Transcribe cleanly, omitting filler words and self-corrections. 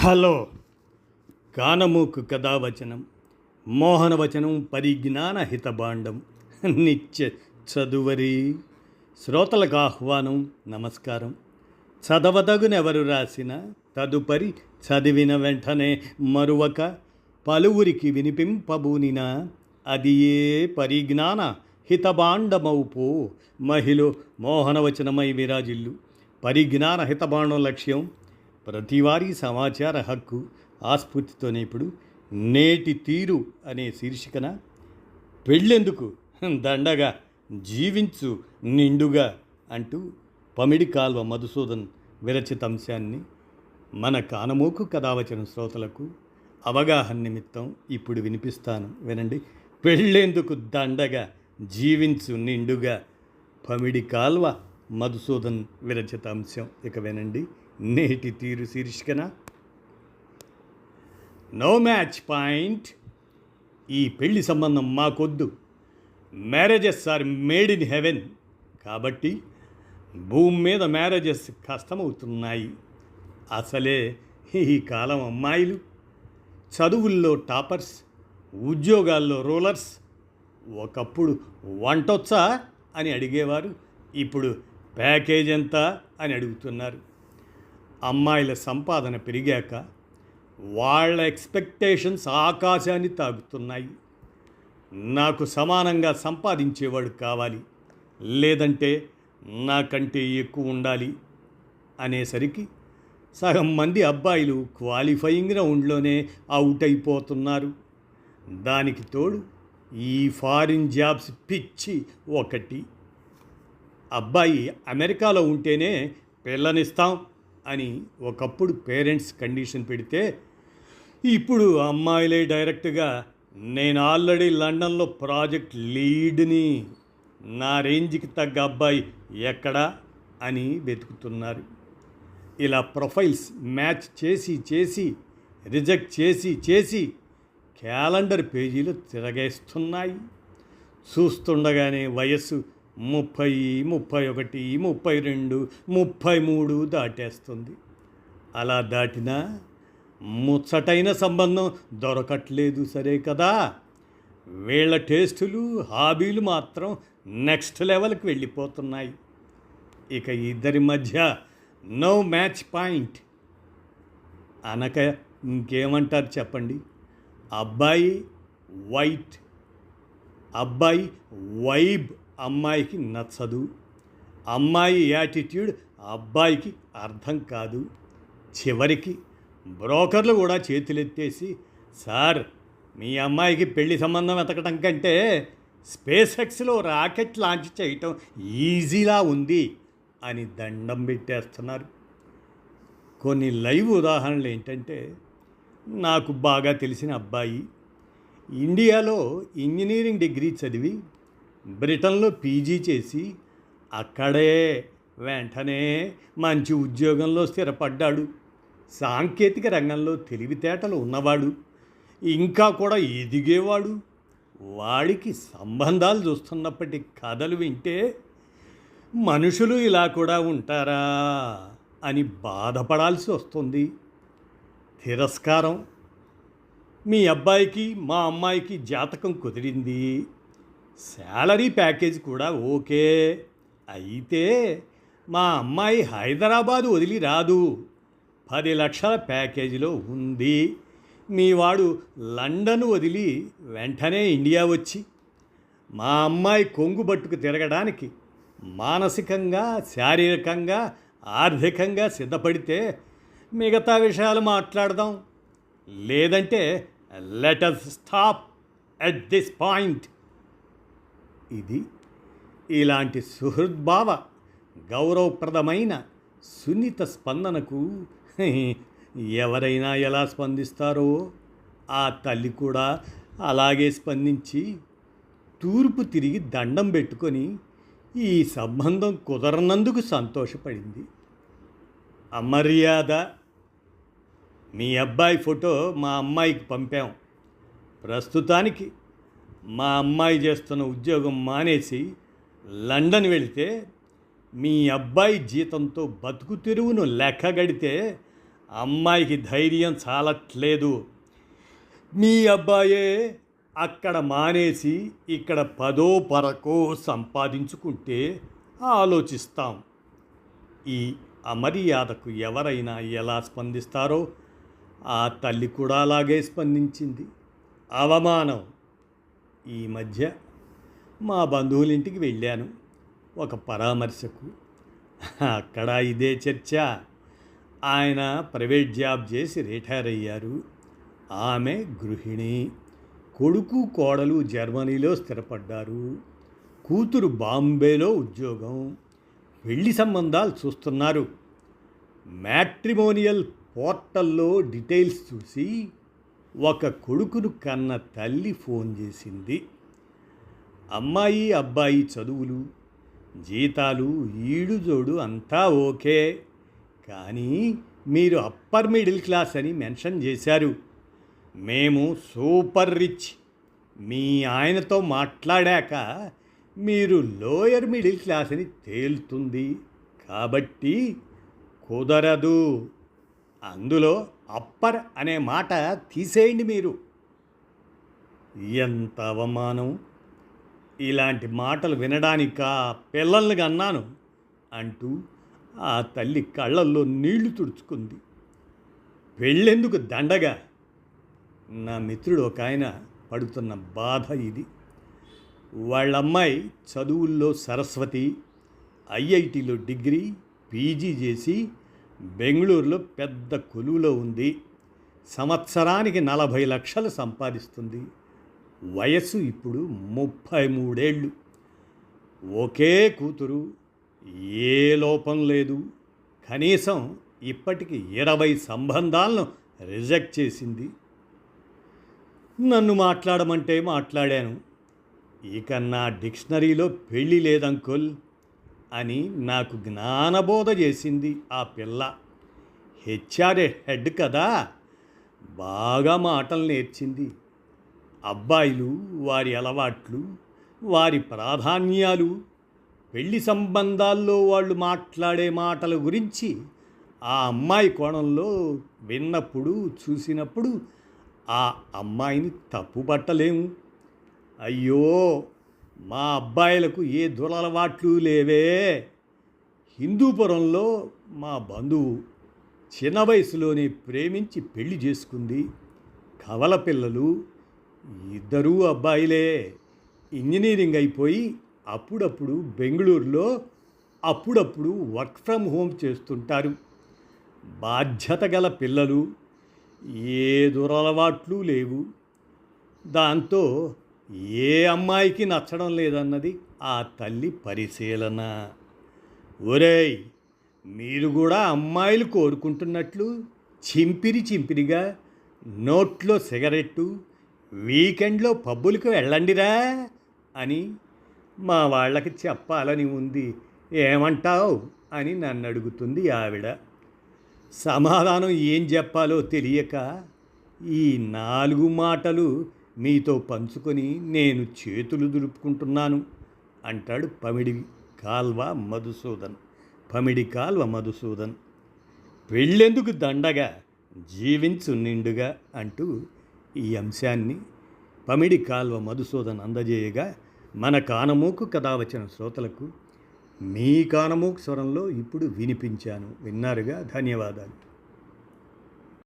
Hello. కానమూకు కథావచనం, మోహనవచనం, పరిజ్ఞాన హితభాండం, నిత్య చదువరి. శ్రోతలకు ఆహ్వానం, నమస్కారం. చదవదగునెవరు రాసిన తదుపరి చదివిన వెంటనే మరువక పలువురికి వినిపింపబూనిన అది ఏ పరిజ్ఞాన హితభాండమౌపో మహిళ మోహనవచనమై విరాజిల్లు. పరిజ్ఞాన హితభాండం లక్ష్యం ప్రతివారీ సమాచార హక్కు. ఆస్ఫూర్తితోనే ఇప్పుడు నేటి తీరు అనే శీర్షికన పెళ్ళెందుకు దండగా జీవించు నిండుగా అంటూ పమిడి కాల్వ మధుసూదన్ విరచిత అంశాన్ని మన కానమోకు కథావచన శ్రోతలకు అవగాహన నిమిత్తం ఇప్పుడు వినిపిస్తాను, వినండి. పెళ్ళెందుకు దండగా జీవించు నిండుగా, పమిడి కాల్వ మధుసూదన్ విరచిత అంశం. ఇక వినండి. నేటి తీరు శీర్షికన నో మ్యాచ్ పాయింట్. ఈ పెళ్లి సంబంధం మాకొద్దు. Marriages are made in heaven. కాబట్టి భూమి మీద మ్యారేజెస్ కష్టమవుతున్నాయి. అసలే ఈ కాలం అమ్మాయిలు చదువుల్లో టాపర్స్, ఉద్యోగాల్లో రూలర్స్. ఒకప్పుడు వంటొచ్చా అని అడిగేవారు, ఇప్పుడు ప్యాకేజ్ ఎంత అని అడుగుతున్నారు. అమ్మాయిల సంపాదన పెరిగాక వాళ్ళ ఎక్స్పెక్టేషన్స్ ఆకాశాన్ని తాగుతున్నాయి. నాకు సమానంగా సంపాదించేవాడు కావాలి, లేదంటే నాకంటే ఎక్కువ ఉండాలి అనేసరికి సగం మంది అబ్బాయిలు క్వాలిఫయింగ్ రౌండ్లోనే అవుట్ అయిపోతున్నారు. దానికి తోడు ఈ ఫారిన్ జాబ్స్ పిచ్చి ఒకటి. అబ్బాయి అమెరికాలో ఉంటేనే పిల్లనిస్తాం అని ఒకప్పుడు పేరెంట్స్ కండిషన్ పెడితే, ఇప్పుడు అమ్మాయిలే డైరెక్ట్గా నేను ఆల్రెడీ లండన్లో ప్రాజెక్ట్ లీడ్ని, నా రేంజ్కి తగ్గ అబ్బాయి ఎక్కడా అని వెతుకుతున్నారు. ఇలా ప్రొఫైల్స్ మ్యాచ్ చేసి చేసి రిజెక్ట్ చేసి చేసి క్యాలెండర్ పేజీలు తిరగేస్తున్నాయి. చూస్తుండగానే వయస్సు 30, 31, 32, 33 దాటేస్తుంది. అలా దాటినా ముచ్చటైన సంబంధం దొరకట్లేదు, సరే కదా. వీళ్ళ టేస్టులు, హాబీలు మాత్రం నెక్స్ట్ లెవెల్కి వెళ్ళిపోతున్నాయి. ఇక ఇద్దరి మధ్య నో మ్యాచ్ పాయింట్ అనక ఇంకేమంటారు చెప్పండి. అబ్బాయి వైబ్ అమ్మాయికి నచ్చదు, అమ్మాయి యాటిట్యూడ్ అబ్బాయికి అర్థం కాదు. చివరికి బ్రోకర్లు కూడా చేతులెత్తేసి, సార్ మీ అమ్మాయికి పెళ్లి సంబంధం వెతకటం కంటే స్పేస్ ఎక్స్లో రాకెట్ లాంచ్ చేయటం ఈజీలా ఉంది అని దండం పెట్టేస్తున్నారు. కొన్ని లైవ్ ఉదాహరణలు ఏంటంటే, నాకు బాగా తెలిసిన అబ్బాయి ఇండియాలో ఇంజనీరింగ్ డిగ్రీ చదివి బ్రిటన్లో పీజీ చేసి అక్కడే వెంటనే మంచి ఉద్యోగంలో స్థిరపడ్డాడు. సాంకేతిక రంగంలో తెలివితేటలు ఉన్నవాడు, ఇంకా కూడా ఎదిగేవాడు. వాడికి సంబంధాలు చూస్తున్నప్పటి కథలు వింటే మనుషులు ఇలా కూడా ఉంటారా అని బాధపడాల్సి వస్తుంది. తిరస్కారం. మీ అబ్బాయికి మా అమ్మాయికి జాతకం కుదిరింది, శాలరీ ప్యాకేజ్ కూడా ఓకే. అయితే మా అమ్మాయి హైదరాబాదు వదిలి రాదు, 10 లక్షల ప్యాకేజీలో ఉంది. మీ వాడు లండన్ వదిలి వెంటనే ఇండియా వచ్చి మా అమ్మాయి కొంగు బట్టుకు తిరగడానికి మానసికంగా, శారీరకంగా, ఆర్థికంగా సిద్ధపడితే మిగతా విషయాలు మాట్లాడదాం. లేదంటే let us stop at this point. ఇది ఇలాంటి సుహృద్భావ గౌరవప్రదమైన సున్నిత స్పందనకు ఎవరైనా ఎలా స్పందిస్తారో ఆ తల్లి కూడా అలాగే స్పందించి తూర్పు తిరిగి దండం పెట్టుకొని ఈ సంబంధం కుదరనందుకు సంతోషపడింది. అమర్యాద. మీ అబ్బాయి ఫోటో మా అమ్మాయికి పంపాం. ప్రస్తుతానికి మా అమ్మాయి చేస్తున్న ఉద్యోగం మానేసి లండన్ వెళితే మీ అబ్బాయి జీతంతో బతుకు తెరువును లెక్కగడితే అమ్మాయికి ధైర్యం చాలట్లేదు. మీ అబ్బాయే అక్కడ మానేసి ఇక్కడ 10 పరకో సంపాదించుకుంటే ఆలోచిస్తాం. ఈ అమర్యాదకు ఎవరైనా ఎలా స్పందిస్తారో ఆ తల్లి కూడా అలాగే స్పందించింది. అవమానం. ఈ మధ్య మా బంధువుల ఇంటికి వెళ్ళాను ఒక పరామర్శకు. అక్కడ ఇదే చర్చ. ఆయన ప్రైవేట్ జాబ్ చేసి రిటైర్ అయ్యారు. ఆమె గృహిణి. కొడుకు కోడలు జర్మనీలో స్థిరపడ్డారు. కూతురు బాంబేలో ఉద్యోగం. పెళ్లి సంబంధాలు చూస్తున్నారు. మ్యాట్రిమోనియల్ పోర్టల్లో డీటెయిల్స్ చూసి ఒక కొడుకును కన్న తల్లి ఫోన్ చేసింది. అమ్మాయి అబ్బాయి చదువులు, జీతాలు, ఈడుజోడు అంతా ఓకే, కానీ మీరు అప్పర్ మిడిల్ క్లాస్ అని మెన్షన్ చేశారు. మేము సూపర్ రిచ్. మీ ఆయనతో మాట్లాడాక మీరు లోయర్ మిడిల్ క్లాస్ అని తేలుతుంది. కాబట్టి కుదరదు. అందులో అప్పర్ అనే మాట తీసేయండి మీరు. ఎంత అవమానం! ఇలాంటి మాటలు వినడానిక పిల్లల్ని కన్నాను అంటూ ఆ తల్లి కళ్ళల్లో నీళ్లు తుడుచుకుంది. పెళ్ళెందుకు దండగా? నా మిత్రుడు ఒక ఆయన పడుతున్న బాధ ఇది. వాళ్ళమ్మాయి చదువుల్లో సరస్వతి, ఐఐటిలో డిగ్రీ, పీజీ చేసి బెంగళూరులో పెద్ద కొలువులో ఉంది. సంవత్సరానికి 40 లక్షలు సంపాదిస్తుంది. వయస్సు ఇప్పుడు 33 ఏళ్ళు. ఒకే కూతురు. ఏ లోపం లేదు. కనీసం ఇప్పటికి 20 సంబంధాలను రిజెక్ట్ చేసింది. నన్ను మాట్లాడమంటే మాట్లాడాను. ఇక నా డిక్షనరీలో పెళ్ళి లేదంకుల్ అని నాకు జ్ఞానబోధ చేసింది ఆ పిల్ల. హెచ్ఆర్ఏ హెడ్ కదా, బాగా మాటలు నేర్చింది. అబ్బాయిలు, వారి అలవాట్లు, వారి ప్రాధాన్యాలు, పెళ్లి సంబంధాల్లో వాళ్ళు మాట్లాడే మాటల గురించి ఆ అమ్మాయి కోణంలో విన్నప్పుడు, చూసినప్పుడు ఆ అమ్మాయిని తప్పు పట్టలేము. అయ్యో, మా అబ్బాయిలకు ఏ దురలవాట్లు లేవే. హిందూపురంలో మా బంధువు చిన్న వయసులోనే ప్రేమించి పెళ్లి చేసుకుంది. కవల పిల్లలు, ఇద్దరూ అబ్బాయిలే. ఇంజనీరింగ్ అయిపోయి అప్పుడప్పుడు బెంగళూరులో, అప్పుడప్పుడు వర్క్ ఫ్రమ్ హోమ్ చేస్తుంటారు. బాధ్యత గల పిల్లలు, ఏ దురలవాట్లు లేవు. దాంతో ఏ అమ్మాయికి నచ్చడం లేదన్నది ఆ తల్లి పరిశీలన. ఒరేయ్, మీరు కూడా అమ్మాయిలు కోరుకుంటున్నట్లు చింపిరిగా నోట్లో సిగరెట్టు, వీకెండ్లో పబ్బులకు వెళ్ళండిరా అని మా వాళ్ళకి చెప్పాలని ఉంది. ఏమంటావు అని నన్ను అడుగుతుంది ఆవిడ. సమాధానం ఏం చెప్పాలో తెలియక ఈ 4 మాటలు మీతో పంచుకొని నేను చేతులు దులుపుకుంటున్నాను అంటాడు పమిడి కాల్వ మధుసూదన్. పెళ్ళెందుకు దండగా, జీవించు నిండుగా అంటూ ఈ అంశాన్ని పమిడి కాల్వ మధుసూదన్ అందజేయగా మన కానమోకు కథ వచ్చిన శ్రోతలకు మీ కానమోకు స్వరంలో ఇప్పుడు వినిపించాను. విన్నారుగా. ధన్యవాదాలు.